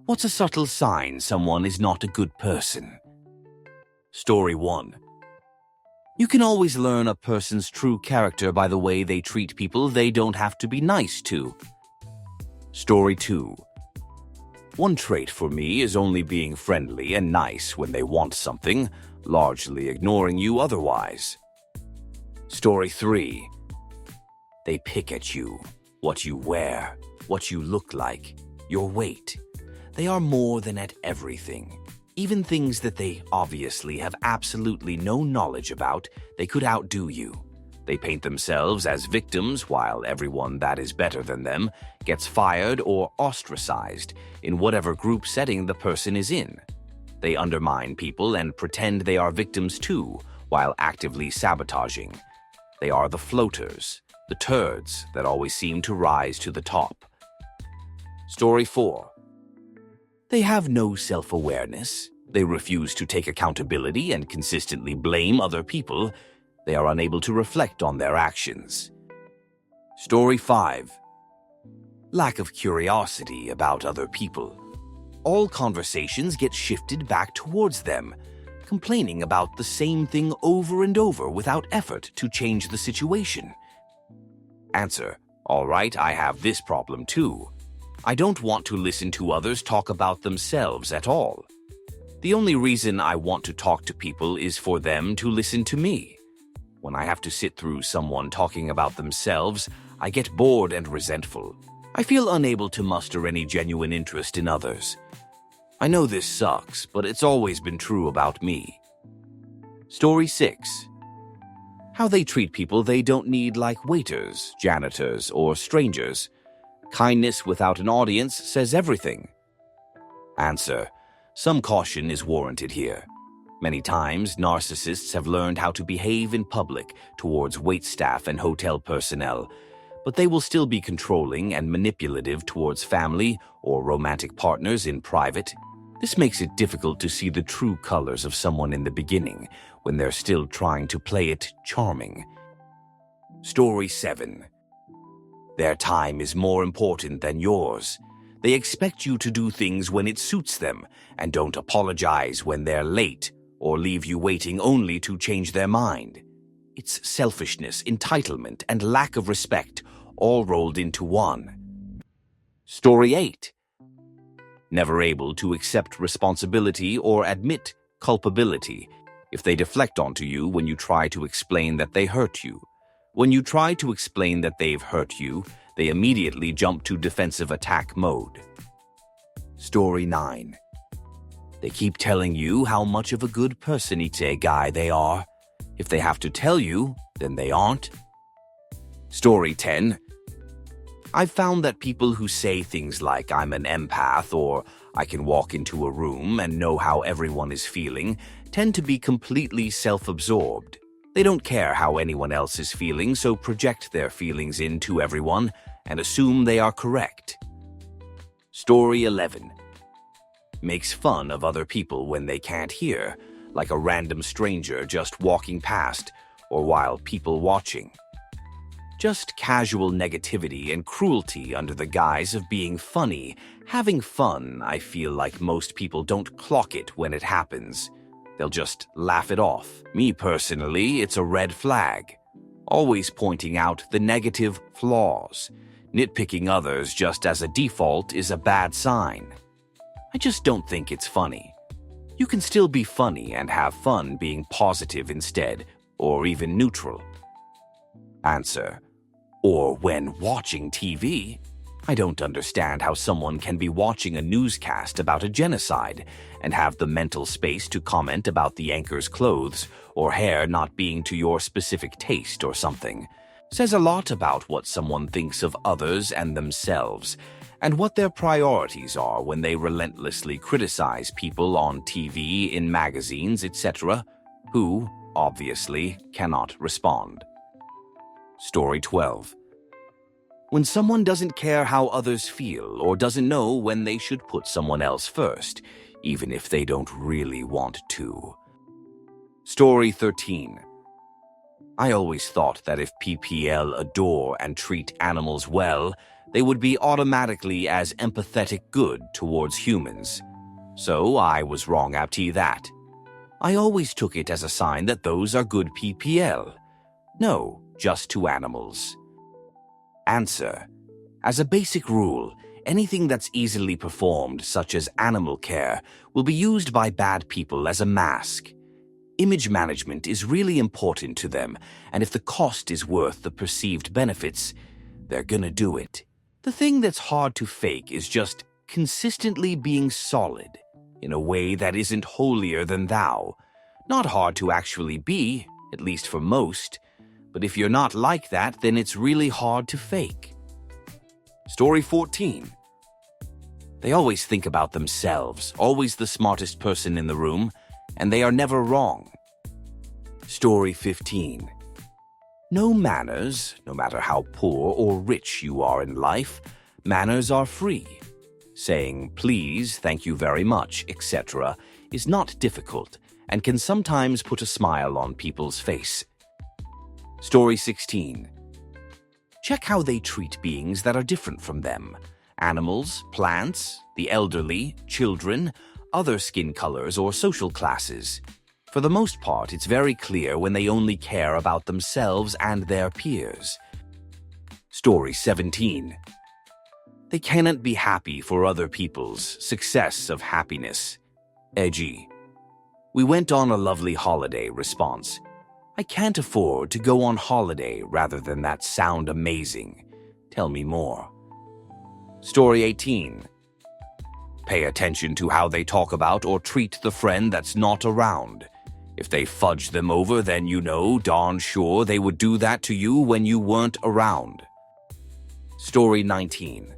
What's a subtle sign someone is not a good person? Story 1. You can always learn a person's true character by the way they treat people they don't have to be nice to. Story 2. One trait for me is only being friendly and nice when they want something, largely ignoring you otherwise. Story 3. They pick at you, what you wear, what you look like, your weight. They are more than at everything. Even things that they obviously have absolutely no knowledge about, they could outdo you. They paint themselves as victims while everyone that is better than them gets fired or ostracized in whatever group setting the person is in. They undermine people and pretend they are victims too, while actively sabotaging. They are the floaters, the turds that always seem to rise to the top. Story 4. They have no self-awareness. They refuse to take accountability and consistently blame other people. They are unable to reflect on their actions. Story 5. Lack of curiosity about other people. All conversations get shifted back towards them, complaining about the same thing over and over without effort to change the situation. Answer: all right, I have this problem too. I don't want to listen to others talk about themselves at all. The only reason I want to talk to people is for them to listen to me. When I have to sit through someone talking about themselves, I get bored and resentful. I feel unable to muster any genuine interest in others. I know this sucks, but it's always been true about me. Story 6. How they treat people they don't need, like waiters, janitors, or strangers. Kindness without an audience says everything. Answer: some caution is warranted here. Many times, narcissists have learned how to behave in public towards waitstaff and hotel personnel, but they will still be controlling and manipulative towards family or romantic partners in private. This makes it difficult to see the true colors of someone in the beginning when they're still trying to play it charming. Story 7. Their time is more important than yours. They expect you to do things when it suits them and don't apologize when they're late or leave you waiting only to change their mind. It's selfishness, entitlement, and lack of respect all rolled into one. Story 8. Never able to accept responsibility or admit culpability if they deflect onto you when you try to explain that they hurt you. When you try to explain that they've hurt you, they immediately jump to defensive attack mode. Story 9. They keep telling you how much of a good person guy they are. If they have to tell you, then they aren't. Story 10. I've found that people who say things like I'm an empath or I can walk into a room and know how everyone is feeling tend to be completely self-absorbed. They don't care how anyone else is feeling, so project their feelings into everyone and assume they are correct. Story 11. Makes fun of other people when they can't hear, like a random stranger just walking past or while people watching. Just casual negativity and cruelty under the guise of being funny. Having fun, I feel like most people don't clock it when it happens. They'll just laugh it off. Me personally, it's a red flag. Always pointing out the negative flaws. Nitpicking others just as a default is a bad sign. I just don't think it's funny. You can still be funny and have fun being positive instead, or even neutral. Answer: or when watching TV. I don't understand how someone can be watching a newscast about a genocide and have the mental space to comment about the anchor's clothes or hair not being to your specific taste or something. Says a lot about what someone thinks of others and themselves, and what their priorities are when they relentlessly criticize people on TV, in magazines, etc., who, obviously, cannot respond. Story 12. When someone doesn't care how others feel or doesn't know when they should put someone else first, even if they don't really want to. Story 13. I always thought that if PPL adore and treat animals well, they would be automatically as empathetic good towards humans. So I was wrong about that. I always took it as a sign that those are good PPL. No, just to animals. Answer. As a basic rule, anything that's easily performed, such as animal care, will be used by bad people as a mask. Image management is really important to them, and if the cost is worth the perceived benefits, they're gonna do it. The thing that's hard to fake is just consistently being solid, in a way that isn't holier than thou. Not hard to actually be, at least for most, but if you're not like that, then it's really hard to fake. Story 14. They always think about themselves, always the smartest person in the room, and they are never wrong. Story 15. No manners, no matter how poor or rich you are in life, manners are free. Saying please, thank you very much, etc. is not difficult and can sometimes put a smile on people's face. Story 16. Check how they treat beings that are different from them. Animals, plants, the elderly, children, other skin colors or social classes. For the most part, it's very clear when they only care about themselves and their peers. Story 17. They cannot be happy for other people's success of happiness. Edgy. We went on a lovely holiday. Response. I can't afford to go on holiday rather than that sound amazing. Tell me more. Story 18. Pay attention to how they talk about or treat the friend that's not around. If they fudge them over, then you know darn sure they would do that to you when you weren't around. Story 19.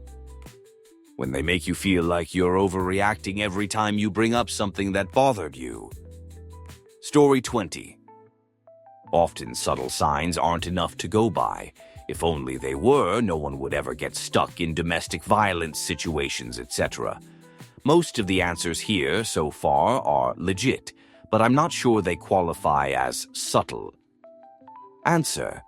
When they make you feel like you're overreacting every time you bring up something that bothered you. Story 20. Often subtle signs aren't enough to go by. If only they were, no one would ever get stuck in domestic violence situations, etc. Most of the answers here so far are legit, but I'm not sure they qualify as subtle. Answer.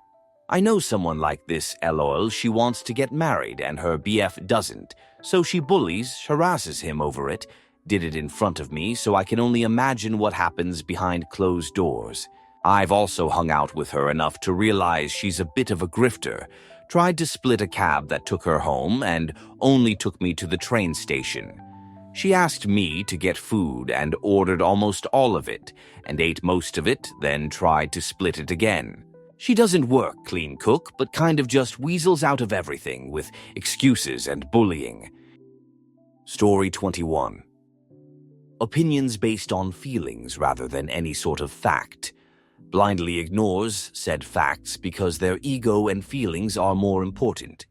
I know someone like this, lol. She wants to get married and her BF doesn't, so she bullies, harasses him over it, did it in front of me, so I can only imagine what happens behind closed doors. I've also hung out with her enough to realize she's a bit of a grifter, tried to split a cab that took her home and only took me to the train station. She asked me to get food and ordered almost all of it and ate most of it, then tried to split it again. She doesn't work clean cook, but kind of just weasels out of everything with excuses and bullying. Story 21. Opinions based on feelings rather than any sort of fact. Blindly ignores said facts because their ego and feelings are more important.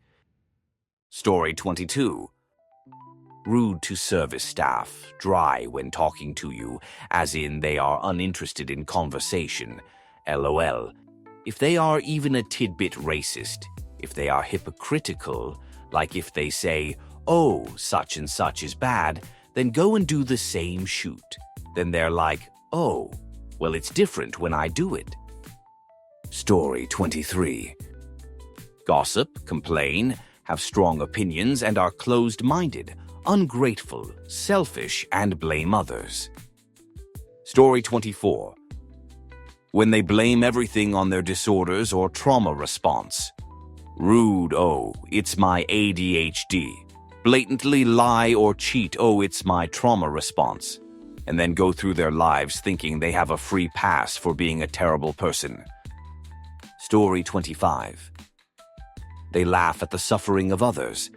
Story 22. Rude to service staff, dry when talking to you, as in they are uninterested in conversation. LOL. If they are even a tidbit racist, if they are hypocritical, like if they say, oh, such and such is bad, then go and do the same shoot. Then they're like, oh, well, it's different when I do it. Story 23. Gossip, complain, have strong opinions, and are closed-minded, ungrateful, selfish, and blame others. Story 24. When they blame everything on their disorders or trauma response. Rude, oh, it's my ADHD. Blatantly lie or cheat, oh, it's my trauma response. And then go through their lives thinking they have a free pass for being a terrible person. Story 25. They laugh at the suffering of others.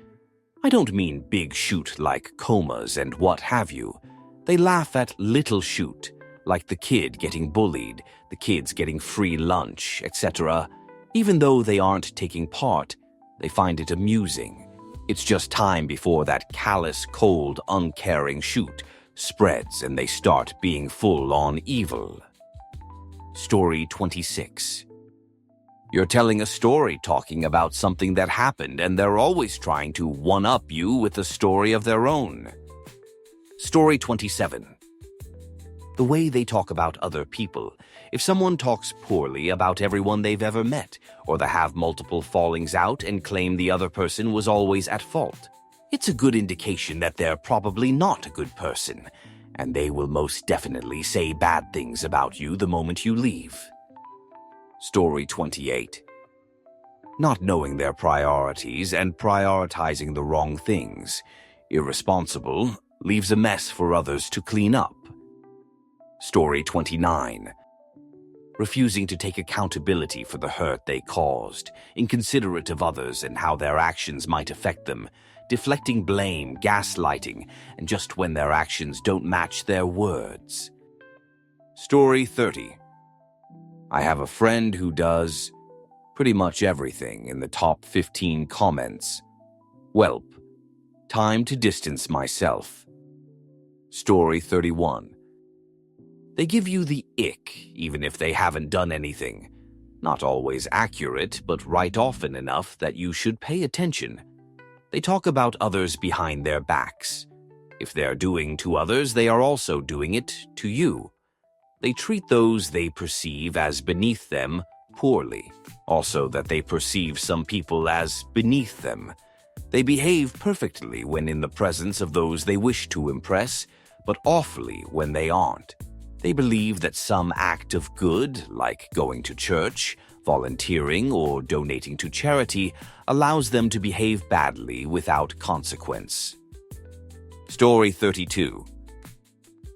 I don't mean big shoot like comas and what have you. They laugh at little shoot, like the kid getting bullied, the kids getting free lunch, etc. Even though they aren't taking part, they find it amusing. It's just time before that callous, cold, uncaring shoot spreads and they start being full-on evil. Story 26. You're telling a story talking about something that happened and they're always trying to one-up you with a story of their own. Story 27. The way they talk about other people. If someone talks poorly about everyone they've ever met, or they have multiple fallings out and claim the other person was always at fault, it's a good indication that they're probably not a good person, and they will most definitely say bad things about you the moment you leave. Story 28. Not knowing their priorities and prioritizing the wrong things. Irresponsible, leaves a mess for others to clean up. Story 29. Refusing to take accountability for the hurt they caused, inconsiderate of others and how their actions might affect them, deflecting blame, gaslighting, and just when their actions don't match their words. Story 30. I have a friend who does pretty much everything in the top 15 comments. Welp. Time to distance myself. Story 31. They give you the ick, even if they haven't done anything. Not always accurate, but right often enough that you should pay attention. They talk about others behind their backs. If they're doing to others, they are also doing it to you. They treat those they perceive as beneath them poorly. Also that they perceive some people as beneath them. They behave perfectly when in the presence of those they wish to impress, but awfully when they aren't. They believe that some act of good, like going to church, volunteering, or donating to charity, allows them to behave badly without consequence. Story 32.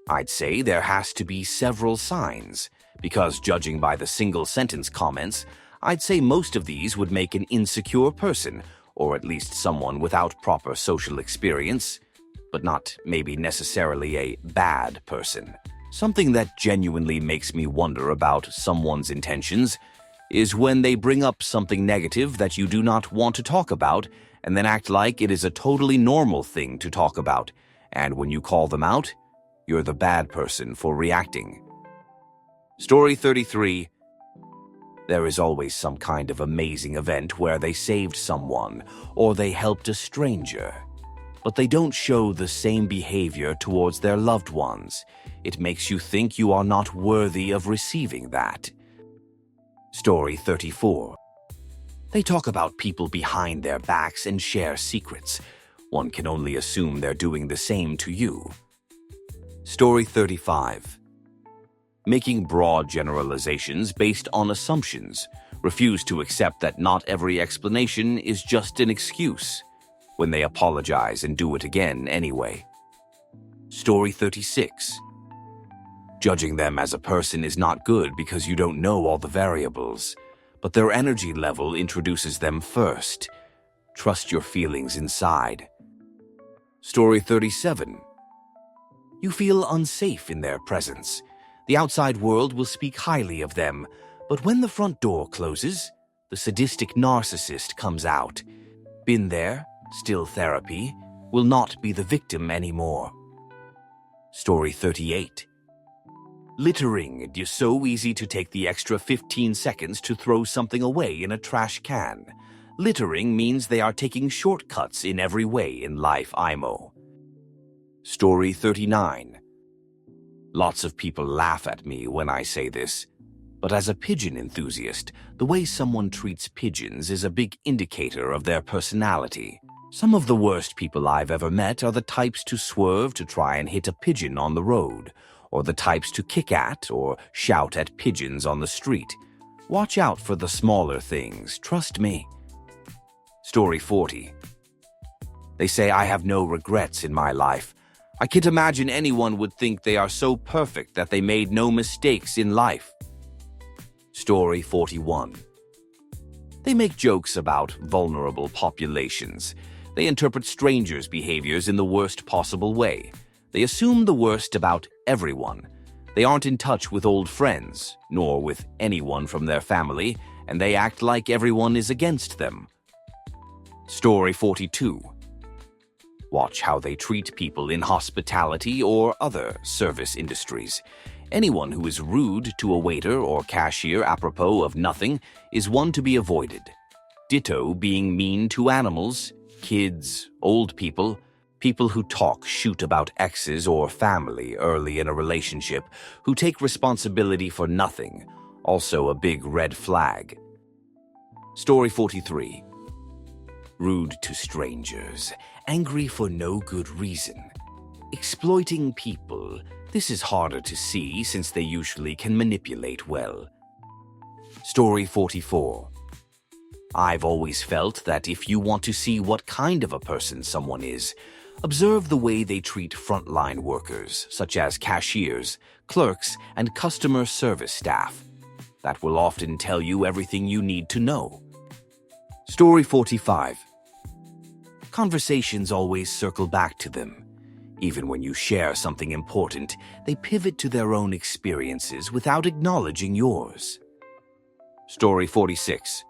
I'd say there has to be several signs, because judging by the single-sentence comments, I'd say most of these would make an insecure person, or at least someone without proper social experience, but not maybe necessarily a bad person. Something that genuinely makes me wonder about someone's intentions is when they bring up something negative that you do not want to talk about and then act like it is a totally normal thing to talk about, and when you call them out, you're the bad person for reacting. Story 33. There is always some kind of amazing event where they saved someone or they helped a stranger, but they don't show the same behavior towards their loved ones. It makes you think you are not worthy of receiving that. Story 34. They talk about people behind their backs and share secrets. One can only assume they're doing the same to you. Story 35. Making broad generalizations based on assumptions. Refuse to accept that not every explanation is just an excuse, when they apologize and do it again anyway. Story 36. Judging them as a person is not good because you don't know all the variables, but their energy level introduces them first. Trust your feelings inside. Story 37. You feel unsafe in their presence. The outside world will speak highly of them, but when the front door closes, the sadistic narcissist comes out. Been there, still therapy, will not be the victim anymore. Story 38. Littering. It is so easy to take the extra 15 seconds to throw something away in a trash can. Littering means they are taking shortcuts in every way in life, IMO. Story 39. Lots of people laugh at me when I say this, but as a pigeon enthusiast, the way someone treats pigeons is a big indicator of their personality. Some of the worst people I've ever met are the types to swerve to try and hit a pigeon on the road, or the types to kick at or shout at pigeons on the street. Watch out for the smaller things, trust me. Story 40. They say I have no regrets in my life. I can't imagine anyone would think they are so perfect that they made no mistakes in life. Story 41. They make jokes about vulnerable populations. They interpret strangers' behaviors in the worst possible way. They assume the worst about everyone. They aren't in touch with old friends, nor with anyone from their family, and they act like everyone is against them. Story 42. Watch how they treat people in hospitality or other service industries. Anyone who is rude to a waiter or cashier apropos of nothing is one to be avoided. Ditto being mean to animals, kids, old people People who talk shoot about exes or family early in a relationship, who take responsibility for nothing, also a big red flag. Story 43. Rude to strangers, angry for no good reason. Exploiting people. This is harder to see since they usually can manipulate well. Story 44. I've always felt that if you want to see what kind of a person someone is, observe the way they treat frontline workers, such as cashiers, clerks, and customer service staff. That will often tell you everything you need to know. Story 45. Conversations always circle back to them. Even when you share something important, they pivot to their own experiences without acknowledging yours. Story 46.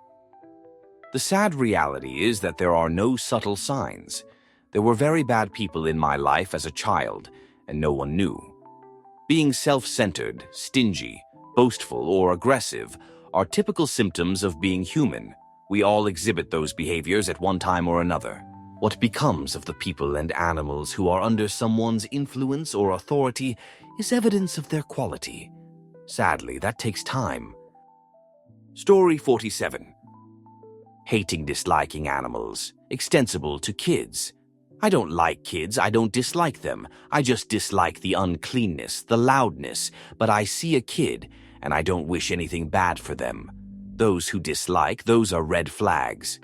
The sad reality is that there are no subtle signs. There were very bad people in my life as a child, and no one knew. Being self-centered, stingy, boastful, or aggressive are typical symptoms of being human. We all exhibit those behaviors at one time or another. What becomes of the people and animals who are under someone's influence or authority is evidence of their quality. Sadly, that takes time. Story 47. Hating, disliking animals, extensible to kids. I don't like kids, I don't dislike them. I just dislike the uncleanness, the loudness, but I see a kid, and I don't wish anything bad for them. Those who dislike, those are red flags.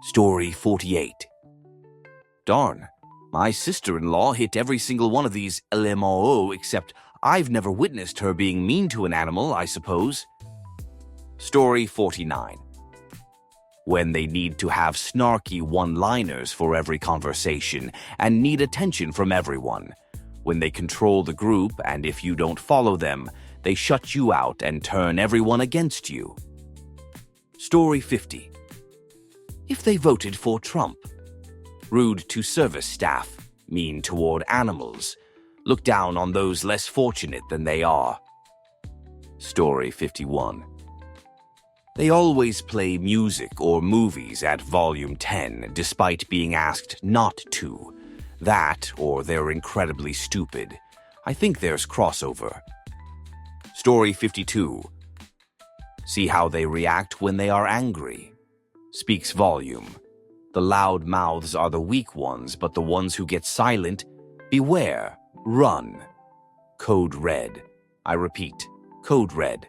Story 48. Darn, my sister-in-law hit every single one of these LMAO, except I've never witnessed her being mean to an animal, I suppose. Story 49. When they need to have snarky one-liners for every conversation and need attention from everyone. When they control the group, and if you don't follow them, they shut you out and turn everyone against you. Story 50. If they voted for Trump. Rude to service staff, mean toward animals, look down on those less fortunate than they are. Story 51. They always play music or movies at volume 10 despite being asked not to. That, or they're incredibly stupid. I think there's crossover. Story 52. See how they react when they are angry. Speaks volume. The loud mouths are the weak ones, but the ones who get silent, beware, run. Code red. I repeat, code red.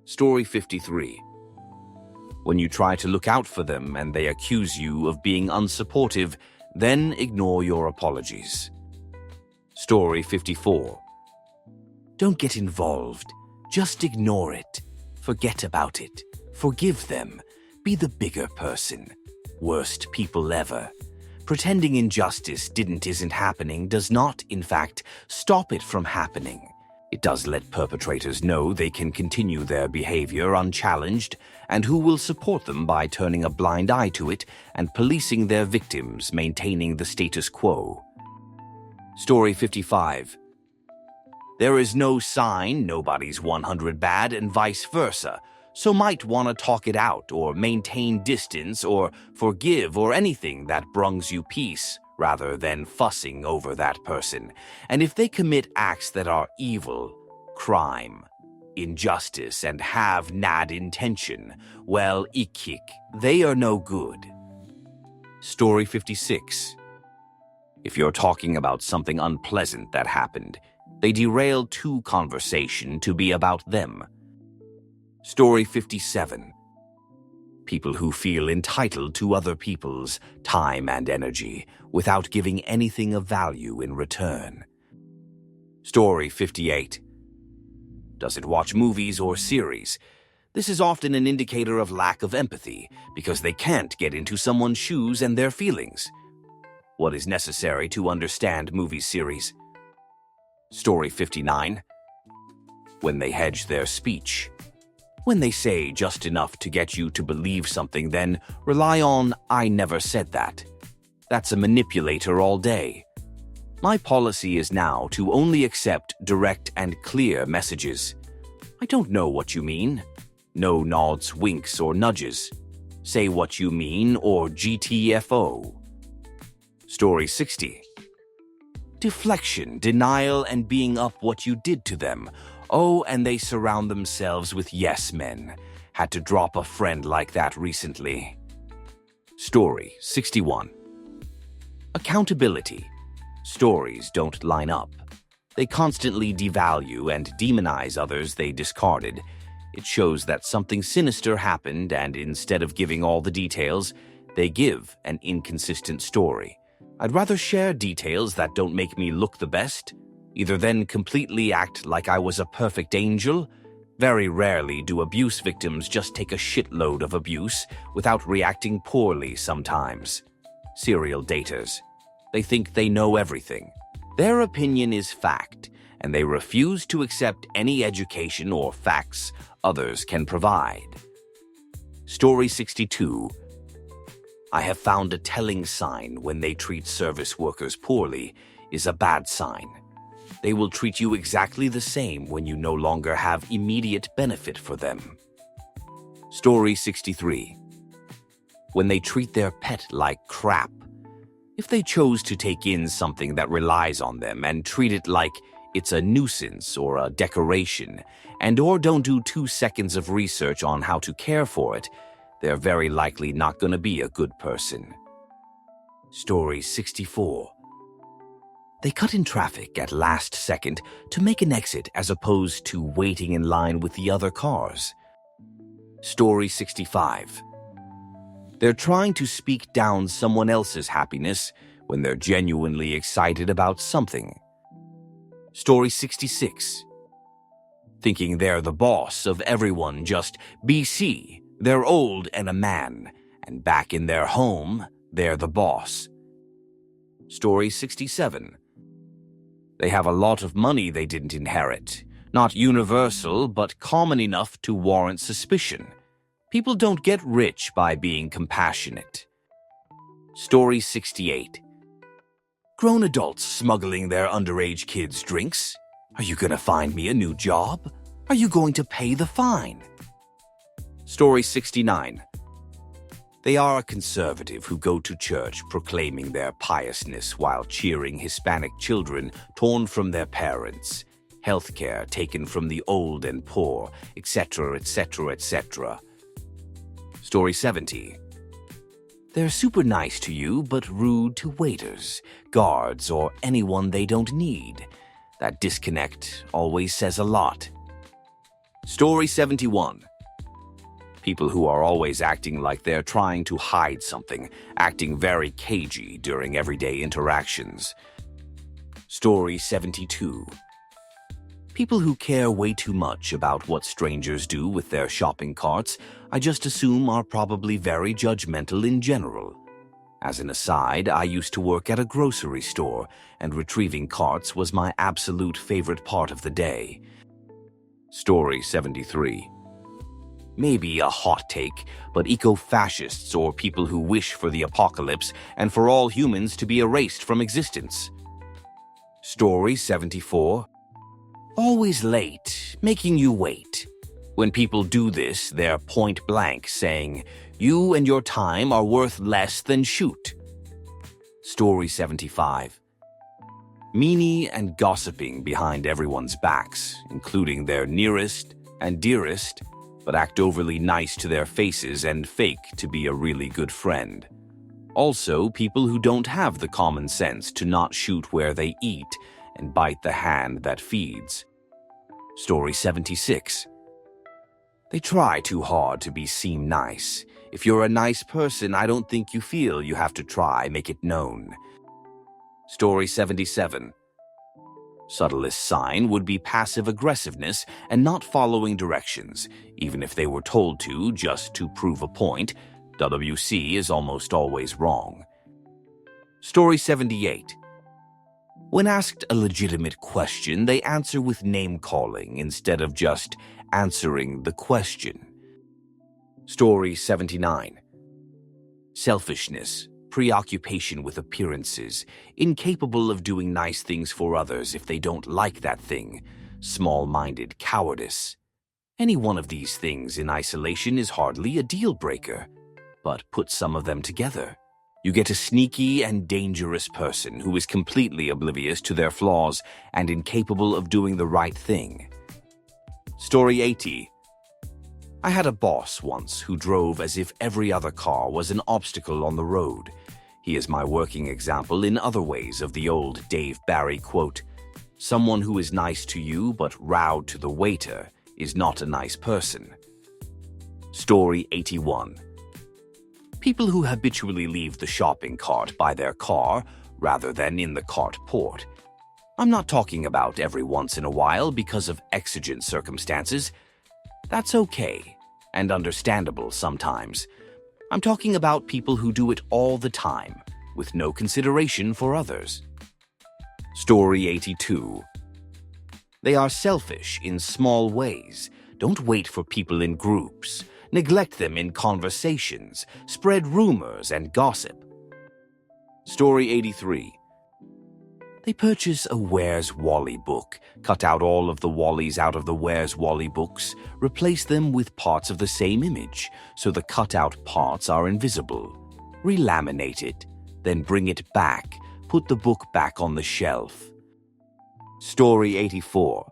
Story 53. When you try to look out for them and they accuse you of being unsupportive, then ignore your apologies. Story 54. Don't get involved. Just ignore it. Forget about it. Forgive them. Be the bigger person. Worst people ever. Pretending injustice isn't happening does not, in fact, stop it from happening. It does let perpetrators know they can continue their behavior unchallenged, and who will support them by turning a blind eye to it and policing their victims, maintaining the status quo. Story 55. There is no sign nobody's 100 bad and vice versa, so might want to talk it out or maintain distance or forgive or anything that brings you peace, rather than fussing over that person. And if they commit acts that are evil, crime, injustice, and have nad intention, well, ikik, they are no good. Story 56. If you're talking about something unpleasant that happened, they derail to conversation to be about them. Story 57. People who feel entitled to other people's time and energy without giving anything of value in return. Story 58. Doesn't watch movies or series. This is often an indicator of lack of empathy because they can't get into someone's shoes and their feelings. What is necessary to understand movie series? Story 59. When they hedge their speech. When they say just enough to get you to believe something, then rely on "I never said that." That's a manipulator all day. My policy is now to only accept direct and clear messages. I don't know what you mean. No nods, winks, or nudges. Say what you mean or GTFO. Story 60. Deflection, denial, and being up what you did to them. Oh, and they surround themselves with yes men. Had to drop a friend like that recently. Story 61. Accountability. Stories don't line up. They constantly devalue and demonize others they discarded. It shows that something sinister happened, and instead of giving all the details, they give an inconsistent story. I'd rather share details that don't make me look the best, either then completely act like I was a perfect angel. Very rarely do abuse victims just take a shitload of abuse without reacting poorly sometimes. Serial daters. They think they know everything. Their opinion is fact, and they refuse to accept any education or facts others can provide. Story 62. I have found a telling sign when they treat service workers poorly is a bad sign. They will treat you exactly the same when you no longer have immediate benefit for them. Story 63. When they treat their pet like crap. If they chose to take in something that relies on them and treat it like it's a nuisance or a decoration, or don't do 2 seconds of research on how to care for it, they're very likely not going to be a good person. Story 64. They cut in traffic at last second to make an exit as opposed to waiting in line with the other cars. Story 65. They're trying to speak down someone else's happiness when they're genuinely excited about something. Story 66. Thinking they're the boss of everyone, just BC. They're old and a man, and back in their home, they're the boss. Story 67. They have a lot of money they didn't inherit. Not universal, but common enough to warrant suspicion. People don't get rich by being compassionate. Story 68. Grown adults smuggling their underage kids' drinks. Are you gonna find me a new job? Are you going to pay the fine? Story 69. They are a conservative who go to church proclaiming their piousness while cheering Hispanic children torn from their parents, healthcare taken from the old and poor, etc., etc., etc. Story 70. They're super nice to you but rude to waiters, guards, or anyone they don't need. That disconnect always says a lot. Story 71. People who are always acting like they're trying to hide something, acting very cagey during everyday interactions. Story 72. People who care way too much about what strangers do with their shopping carts, I just assume are probably very judgmental in general. As an aside, I used to work at a grocery store, and retrieving carts was my absolute favorite part of the day. Story 73. Maybe a hot take, but eco-fascists or people who wish for the apocalypse and for all humans to be erased from existence. Story 74. Always late, making you wait. When people do this, they're point blank saying, you and your time are worth less than shoot. Story 75. Meanie and gossiping behind everyone's backs, including their nearest and dearest, but act overly nice to their faces and fake to be a really good friend. Also, people who don't have the common sense to not shoot where they eat and bite the hand that feeds. Story 76. They try too hard to seem nice. If you're a nice person, I don't think you feel you have to try, make it known. Story 77. Subtlest sign would be passive aggressiveness and not following directions, even if they were told to just to prove a point. WC is almost always wrong. Story 78. When asked a legitimate question, they answer with name-calling instead of just answering the question. Story 79. Selfishness. Preoccupation with appearances, incapable of doing nice things for others if they don't like that thing, small-minded cowardice. Any one of these things in isolation is hardly a deal-breaker, but put some of them together, You get a sneaky and dangerous person who is completely oblivious to their flaws and incapable of doing the right thing. Story 80. I had a boss once who drove as if every other car was an obstacle on the road. He is my working example in other ways of the old Dave Barry quote, "Someone who is nice to you but rude to the waiter is not a nice person." Story 81. People who habitually leave the shopping cart by their car rather than in the cart port. I'm not talking about every once in a while because of exigent circumstances. That's okay and understandable sometimes. I'm talking about people who do it all the time with no consideration for others. Story 82. They are selfish in small ways. Don't wait for people in groups. Neglect them in conversations. Spread rumors and gossip. Story 83. They purchase a Where's Wally book, cut out all of the Wallys out of the Where's Wally books, replace them with parts of the same image so the cut-out parts are invisible. Relaminate it, then bring it back. Put the book back on the shelf. Story 84.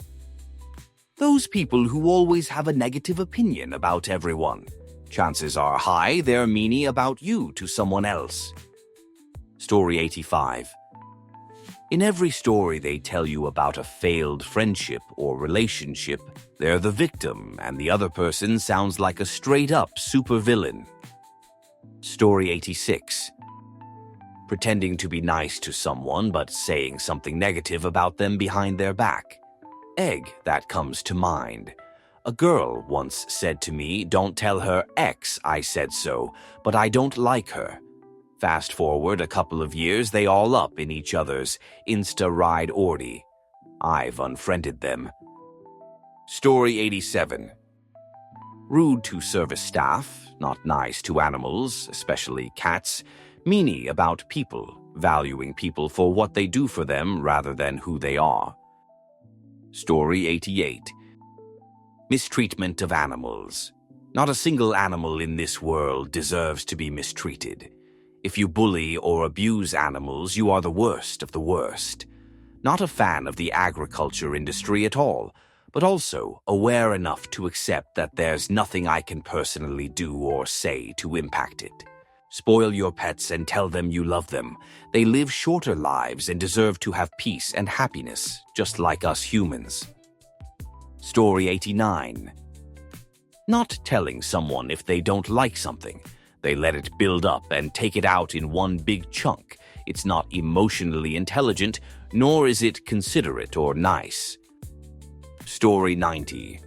Those people who always have a negative opinion about everyone. Chances are high they're meanie about you to someone else. Story 85. In every story they tell you about a failed friendship or relationship, they're the victim and the other person sounds like a straight-up supervillain. Story 86. Pretending to be nice to someone but saying something negative about them behind their back. Egg that comes to mind. A girl once said to me, "Don't tell her ex I said so, but I don't like her." Fast forward a couple of years, they all up in each other's Insta-ride orgy. I've unfriended them. Story 87. Rude to service staff, not nice to animals, especially cats, meanie about people, valuing people for what they do for them rather than who they are. Story 88. Mistreatment of animals. Not a single animal in this world deserves to be mistreated. If you bully or abuse animals, you are the worst of the worst. Not a fan of the agriculture industry at all, but also aware enough to accept that there's nothing I can personally do or say to impact it. Spoil your pets and tell them you love them. They live shorter lives and deserve to have peace and happiness, just like us humans. Story 89. Not telling someone if they don't like something. They let it build up and take it out in one big chunk. It's not emotionally intelligent, nor is it considerate or nice. Story 90.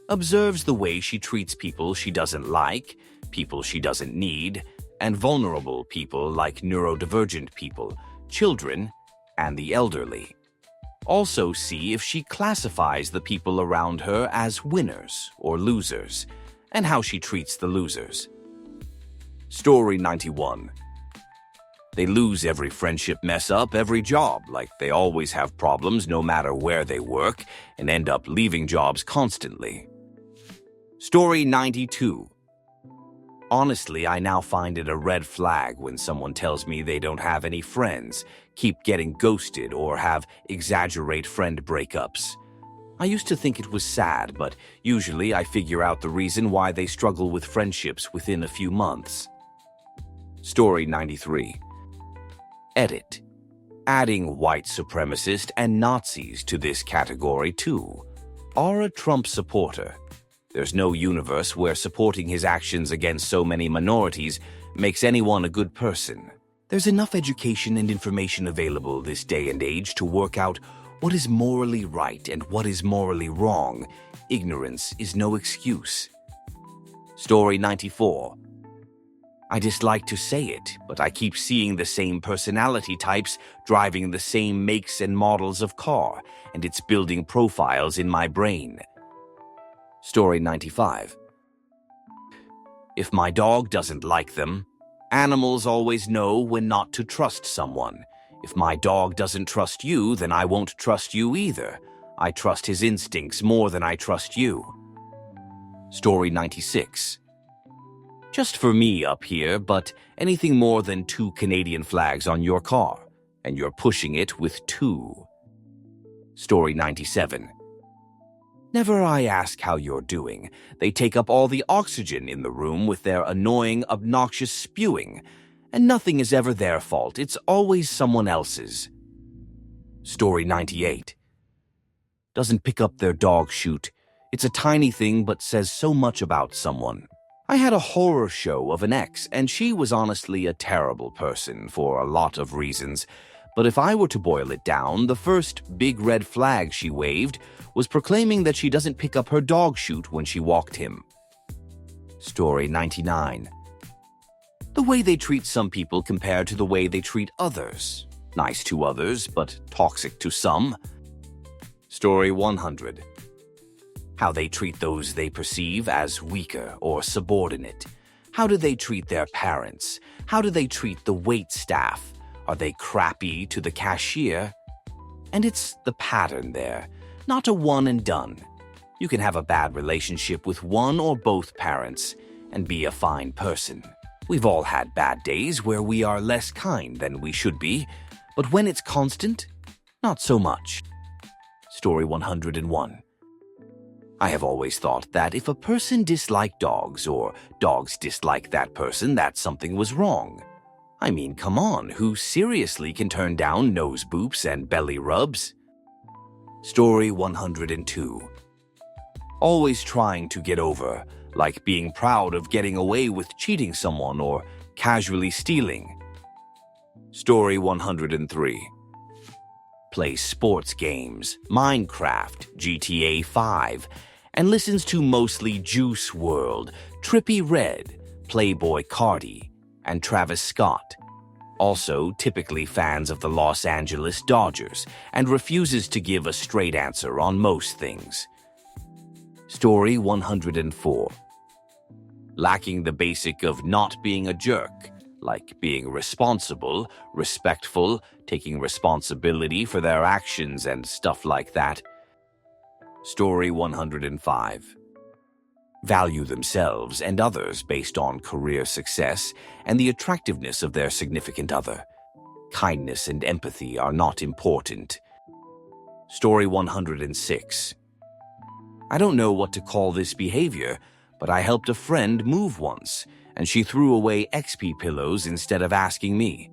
Observes the way she treats people she doesn't like, people she doesn't need, and vulnerable people like neurodivergent people, children, and the elderly. Also see if she classifies the people around her as winners or losers, and how she treats the losers. Story 91. They lose every friendship mess up, every job, like they always have problems no matter where they work, and end up leaving jobs constantly. Story 92. Honestly, I now find it a red flag when someone tells me they don't have any friends, keep getting ghosted, or have exaggerate friend breakups. I used to think it was sad, but usually I figure out the reason why they struggle with friendships within a few months. Story 93. Edit. Adding white supremacist and Nazis to this category too. Are a Trump supporter. There's no universe where supporting his actions against so many minorities makes anyone a good person. There's enough education and information available this day and age to work out what is morally right and what is morally wrong. Ignorance is no excuse. Story 94. I dislike to say it, but I keep seeing the same personality types driving the same makes and models of car, and it's building profiles in my brain. Story 95. If my dog doesn't like them, animals always know when not to trust someone. If my dog doesn't trust you, then I won't trust you either. I trust his instincts more than I trust you. Story 96. Just for me up here, but anything more than 2 Canadian flags on your car, and you're pushing it with 2. Story 97. Never I ask how you're doing. They take up all the oxygen in the room with their annoying, obnoxious spewing, and nothing is ever their fault. It's always someone else's. Story 98. Doesn't pick up their dog chute. It's a tiny thing but says so much about someone. I had a horror show of an ex, and she was honestly a terrible person for a lot of reasons. But if I were to boil it down, the first big red flag she waved was proclaiming that she doesn't pick up her dog chute when she walked him. Story 99. The way they treat some people compared to the way they treat others. Nice to others, but toxic to some. Story 100. How they treat those they perceive as weaker or subordinate. How do they treat their parents? How do they treat the wait staff? Are they crappy to the cashier? And it's the pattern there, not a one and done. You can have a bad relationship with one or both parents and be a fine person. We've all had bad days where we are less kind than we should be, but when it's constant, not so much. Story 101. I have always thought that if a person disliked dogs or dogs disliked that person, that something was wrong. I mean, come on, who seriously can turn down nose boops and belly rubs? Story 102. Always trying to get over, like being proud of getting away with cheating someone or casually stealing. Story 103. Plays sports games, Minecraft, GTA 5, and listens to mostly Juice WRLD, Trippie Redd, Playboi Carti, and Travis Scott. Also typically fans of the Los Angeles Dodgers, and refuses to give a straight answer on most things. Story 104. Lacking the basic of not being a jerk, like being responsible, respectful, taking responsibility for their actions and stuff like that. Story 105. Value themselves and others based on career success and the attractiveness of their significant other. Kindness and empathy are not important. Story 106. I don't know what to call this behavior, but I helped a friend move once, and she threw away XP pillows instead of asking me.